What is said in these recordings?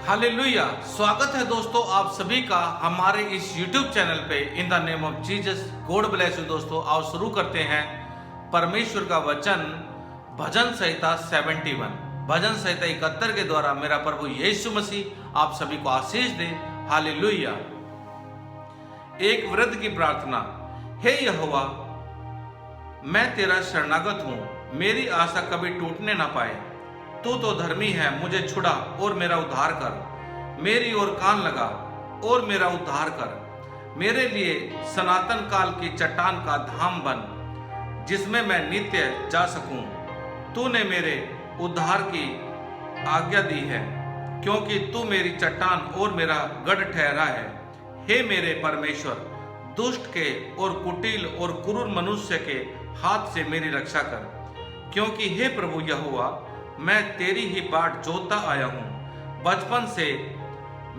Hallelujah. स्वागत है दोस्तों आप सभी का हमारे इस YouTube चैनल पे इन the name of Jesus. God bless you दोस्तों। आओ शुरू करते हैं परमेश्वर का वचन भजन संहिता 71 भजन संहिता 71 के द्वारा मेरा प्रभु यीशु मसीह आप सभी को आशीष दे। हालेलुया। एक वृद्ध की प्रार्थना। हे यहोवा, मैं तेरा शरणागत हूँ, मेरी आशा कभी टूटने ना पाए। तू तो धर्मी है, मुझे छुड़ा और मेरा उद्धार कर। मेरी ओर कान लगा और मेरा उद्धार कर। मेरे लिए सनातन काल की चट्टान का धाम बन, जिसमें मैं नित्य जा सकूं। तूने मेरे उद्धार की आज्ञा दी है, क्योंकि तू मेरी चट्टान और मेरा गढ़ ठहरा है। हे मेरे परमेश्वर, दुष्ट के और कुटिल और क्रूर मनुष्य के हाथ से मेरी रक्षा कर, क्योंकि हे प्रभु यहोवा, मैं तेरी ही बाट जोतता आया हूँ। बचपन से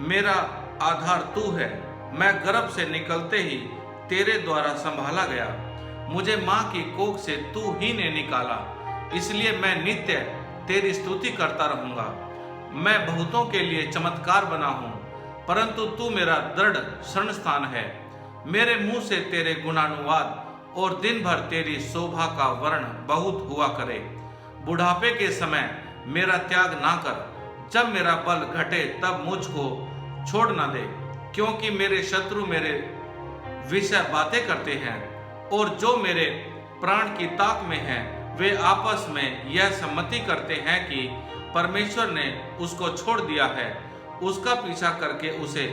मेरा आधार तू है। मैं गर्भ से निकलते ही तेरे द्वारा संभाला गया। मुझे माँ की कोख से तू ही ने निकाला, इसलिए मैं नित्य तेरी स्तुति करता रहूंगा। मैं बहुतों के लिए चमत्कार बना हूँ, परंतु तू मेरा दृढ़ शरण स्थान है। मेरे मुंह से तेरे गुणानुवाद और दिन भर तेरी शोभा का वर्ण बहुत हुआ करे। बुढ़ापे के समय मेरा त्याग ना कर। जब मेरा बल घटे तब मुझको छोड़ ना दे, क्योंकि मेरे शत्रु मेरे विषय बातें करते हैं, और जो मेरे प्राण की ताक में हैं, वे आपस में यह सम्मति करते हैं कि परमेश्वर ने उसको छोड़ दिया है। उसका पीछा करके उसे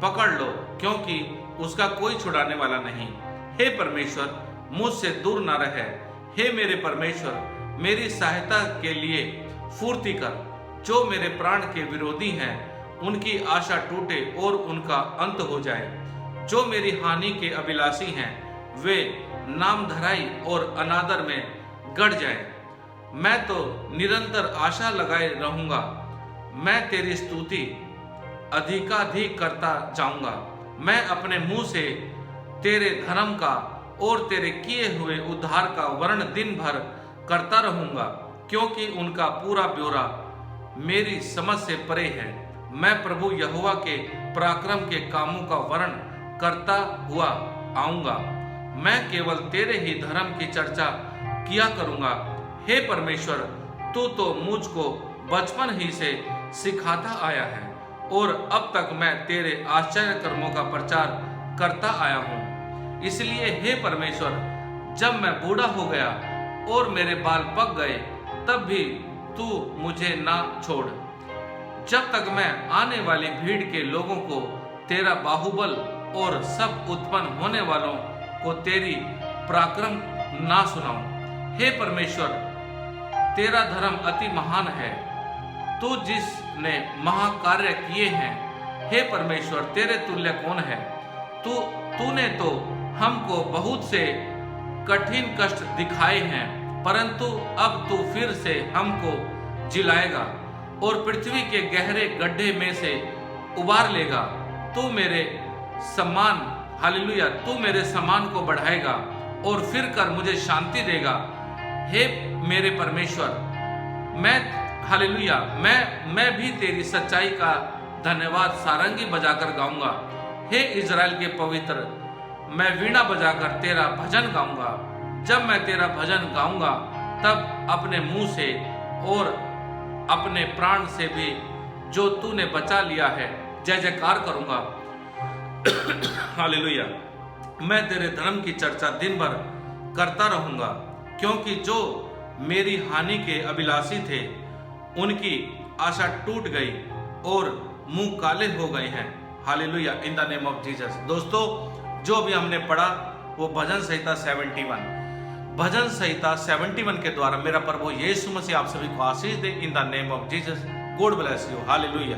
पकड़ लो, क्योंकि उसका कोई छुड़ाने वाला नहीं। हे परमेश्वर, मुझसे दूर न रहे। हे मेरे परमेश्वर, मेरी सहायता के लिए फुर्ती कर। जो मेरे प्राण के विरोधी हैं, उनकी आशा टूटे और उनका अंत हो जाए। जो मेरी हानि के अभिलाषी हैं, वे नामधराई और अनादर में गड़ जाएं। मैं तो निरंतर आशा लगाए रहूंगा। मैं तेरी स्तुति अधिकाधिक करता जाऊंगा। मैं अपने मुंह से तेरे धर्म का और तेरे किए हुए उद्धार का वर्ण दिन भर करता रहूंगा, क्योंकि उनका पूरा ब्यौरा मेरी समझ से परे है। मैं प्रभु यहोवा के पराक्रम के कामों का वर्ण करता हुआ आऊंगा। मैं केवल तेरे ही धर्म की चर्चा किया करूंगा। हे परमेश्वर, तू तो मुझको बचपन ही से सिखाता आया है, और अब तक मैं तेरे आश्चर्य कर्मों का प्रचार करता आया हूँ। इसलिए हे परमेश्वर, जब मैं बूढ़ा हो गया और मेरे बाल पक गए, तब भी तू मुझे ना छोड़। जब तक मैं आने वाली भीड़ के लोगों को तेरा बाहुबल और सब उत्पन्न होने वालों को तेरी पराक्रम ना सुनाऊं। हे परमेश्वर, तेरा धर्म अति महान है। तू जिसने महाकार्य किए हैं, हे परमेश्वर, तेरे तुल्य कौन है? तूने तो हमको बहुत से कठिन कष्ट दिखाए हैं, परंतु अब तू फिर से हमको जिलाएगा और पृथ्वी के गहरे गड्ढे में से उबार लेगा। तू मेरे सम्मान, हालेलुया, तू मेरे सम्मान को बढ़ाएगा और फिर कर मुझे शांति देगा। हे मेरे परमेश्वर, हालेलुया, मैं भी तेरी सच्चाई का धन्यवाद सारंगी बजाकर गाऊंगा। हे इजराइल के पवित्र, मैं वीणा बजाकर तेरा भजन गाऊंगा। जब मैं तेरा भजन गाऊंगा, तब अपने मुंह से और अपने प्राण से भी जो तूने बचा लिया है जय जयकार करूंगा। हालेलुया। मैं तेरे धर्म की चर्चा दिन भर करता रहूंगा, क्योंकि जो मेरी हानि के अभिलाषी थे, उनकी आशा टूट गई और मुंह काले हो गए हैं। Hallelujah, in the name of Jesus. दोस्तों, जो भी हमने पढ़ा वो भजन संहिता 71 के द्वारा मेरा प्रभु यीशु मसीह आप सभी को आशीष दे। In the name of Jesus. God bless you. Hallelujah.